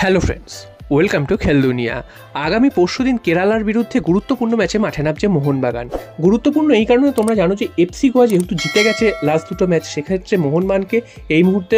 Hello friends, welcome to খেল দুনিয়া। আগামী পরশুদিন কেরালার বিরুদ্ধে গুরুত্বপূর্ণ ম্যাচে মাঠে নামছে মোহনবাগান। গুরুত্বপূর্ণ এই কারণে তোমরা জানো যে এফসি গোয়া যেহেতু জিতে গেছে লাস্ট দুটো ম্যাচ, সেক্ষেত্রে মোহনবাগানকে এই মুহূর্তে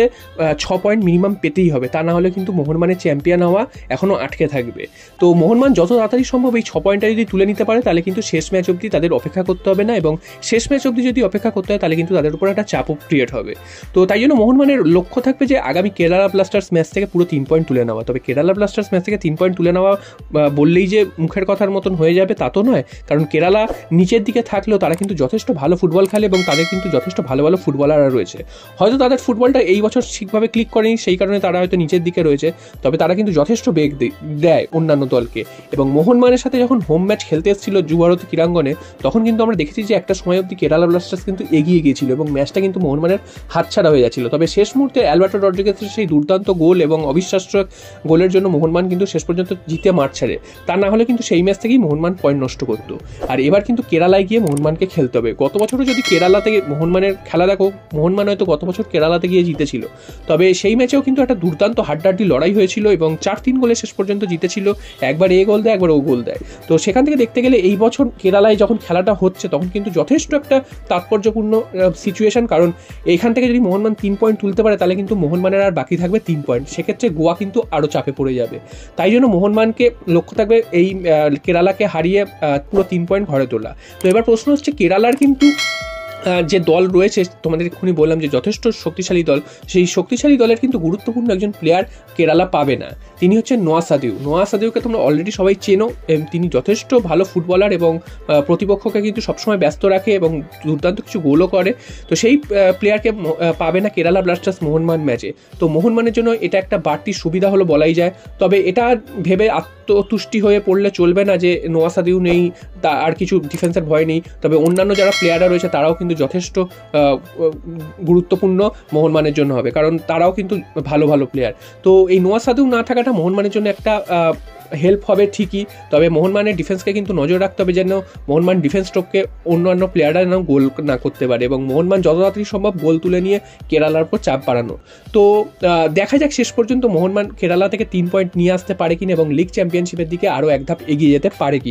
6 পয়েন্ট মিনিমাম পেতেই হবে, তা না হলে কিন্তু মোহনবাগানের চ্যাম্পিয়ন হওয়া এখনও আটকে থাকবে। তো মোহনবাগান যত তাড়াতাড়ি সম্ভব এই 6 পয়েন্টটা যদি তুলে নিতে পারে তাহলে কিন্তু শেষ ম্যাচ অবধি তাদের অপেক্ষা করতে হবে না, এবং শেষ ম্যাচ অবধি যদি অপেক্ষা করতে হয় তাহলে কিন্তু তাদের উপর একটা চাপও ক্রিয়েট হবে। তো তাই জন্য মোহনবাগানের লক্ষ্য থাকবে যে আগামী কেরালা ব্লাস্টার্স ম্যাচ থেকে পুরো 3 পয়েন্ট তুলে নেওয়া। তবে কেরালা ব্লাস্টার্স ম্যাচ থেকে 3 পয়েন্ট তুলে নেওয়া বললেই যে মুখের কথার মতন হয়ে যাবে তা তো নয়, কারণ কেরালা নিচের দিকে থাকলেও তারা কিন্তু যথেষ্ট ভালো ফুটবল খেলে এবং তাদের কিন্তু যথেষ্ট ভালো ভালো ফুটবলাররা রয়েছে। হয়তো তাদের ফুটবলটা এই বছর ঠিকভাবে ক্লিক করেনি, সেই কারণে তারা হয়তো নিচের দিকে রয়েছে, তবে তারা কিন্তু যথেষ্ট বেগ দেয় অন্যান্য দলকে। এবং মোহনবাগানের সাথে যখন হোম ম্যাচ খেলতে এসেছিল যুবভারতী ক্রীড়াঙ্গনে, তখন কিন্তু আমরা দেখেছি যে একটা সময় অবধি কেরালা ব্লাস্টার্স কিন্তু এগিয়ে গিয়েছিল এবং ম্যাচটা কিন্তু মোহনবাগানের হাতছাড়া হয়ে যাচ্ছিল। তবে শেষ মুহূর্তে অ্যালবার্টো রড্রিগেজের সেই দুর্দান্ত গোল এবং অবিশ্বাস্য গোলের জন্য মোহনবাগান কিন্তু শেষ পর্যন্ত জিতে মাঠ ছাড়ে, তা না হলে কিন্তু সেই ম্যাচ থেকেই মোহনবাগান পয়েন্ট নষ্ট করতো। আর এবার কিন্তু কেরালায় গিয়ে মোহনবাগানকে খেলতে হবে। গত বছরও যদি কেরালা থেকে মোহনবাগানের খেলা দেখো, মোহনবাগান হয়তো গত বছর কেরালাতে গিয়ে জিতেছিল, তবে সেই ম্যাচেও কিন্তু একটা দুর্দান্ত হাড্ডাহাড্ডি লড়াই হয়েছিল এবং 4-3 গোলে শেষ পর্যন্ত জিতেছিল। একবার এ গোল দেয়, একবার ও গোল দেয়। তো সেখান থেকে দেখতে গেলে এই বছর কেরালায় যখন খেলাটা হচ্ছে তখন কিন্তু যথেষ্ট একটা তাৎপর্যপূর্ণ সিচুয়েশন, কারণ এইখান থেকে যদি মোহনবাগান 3 পয়েন্ট তুলতে পারে তাহলে কিন্তু মোহনবাগানের আর বাকি থাকবে 3 পয়েন্ট, সেক্ষেত্রে গোয়া কিন্তু আরও চাপে পড়ে যাবে। তাই জন্য মোহনবাগানকে লক্ষ্য থাকবে এই কেরালাকে হারিয়ে পুরো 3 পয়েন্ট ঘরে তোলা। তো এবার প্রশ্ন হচ্ছে কেরালার কিন্তু যে দল রয়েছে, তোমাদের এক্ষুনি বললাম যে যথেষ্ট শক্তিশালী দল, সেই শক্তিশালী দলের কিন্তু গুরুত্বপূর্ণ একজন প্লেয়ার কেরালা পাবে না। তিনি হচ্ছেন নোয়া সাদিউ। নোয়া সাদিউকে তোমরা অলরেডি সবাই চেনো, তিনি যথেষ্ট ভালো ফুটবলার এবং প্রতিপক্ষকে কিন্তু সবসময় ব্যস্ত রাখে এবং দুর্দান্ত কিছু গোলও করে। তো সেই প্লেয়ারকে পাবে না কেরালা ব্লাস্টার্স মোহনবাগান ম্যাচে। তো মোহনবাগানের জন্য এটা একটা বাড়তি সুবিধা হলো বলাই যায়। তবে এটা ভেবে আত্মতুষ্টি হয়ে পড়লে চলবে না যে নোয়া সাদিউ নেই, তা আর কিছু ডিফেন্সের ভয় নেই। তবে অন্যান্য যারা প্লেয়াররা রয়েছে তারাও কিন্তু যথেষ্ট গুরুত্বপূর্ণ মোহনবাগানের জন্য হবে, কারণ তারাও কিন্তু ভালো ভালো প্লেয়ার। তো এই নোয়া সাদিউ না থাকাটা মোহনবাগানের জন্য একটা হেল্প হবে ঠিকই, তবে মোহনবাগানের ডিফেন্সকে কিন্তু নজর রাখতে হবে যেন মোহনবাগান ডিফেন্স স্ট্রোককে অন্যান্য প্লেয়াররা যেন গোল না করতে পারে এবং মোহনবাগান যত তাড়াতাড়ি সম্ভব গোল তুলে নিয়ে কেরালার উপর চাপ বাড়ানো। তো দেখা যাক শেষ পর্যন্ত মোহনবাগান কেরালা থেকে 3 পয়েন্ট নিয়ে আসতে পারে কিনা এবং লিগ চ্যাম্পিয়নশিপের দিকে আরও এক ধাপ এগিয়ে যেতে পারে কিনা।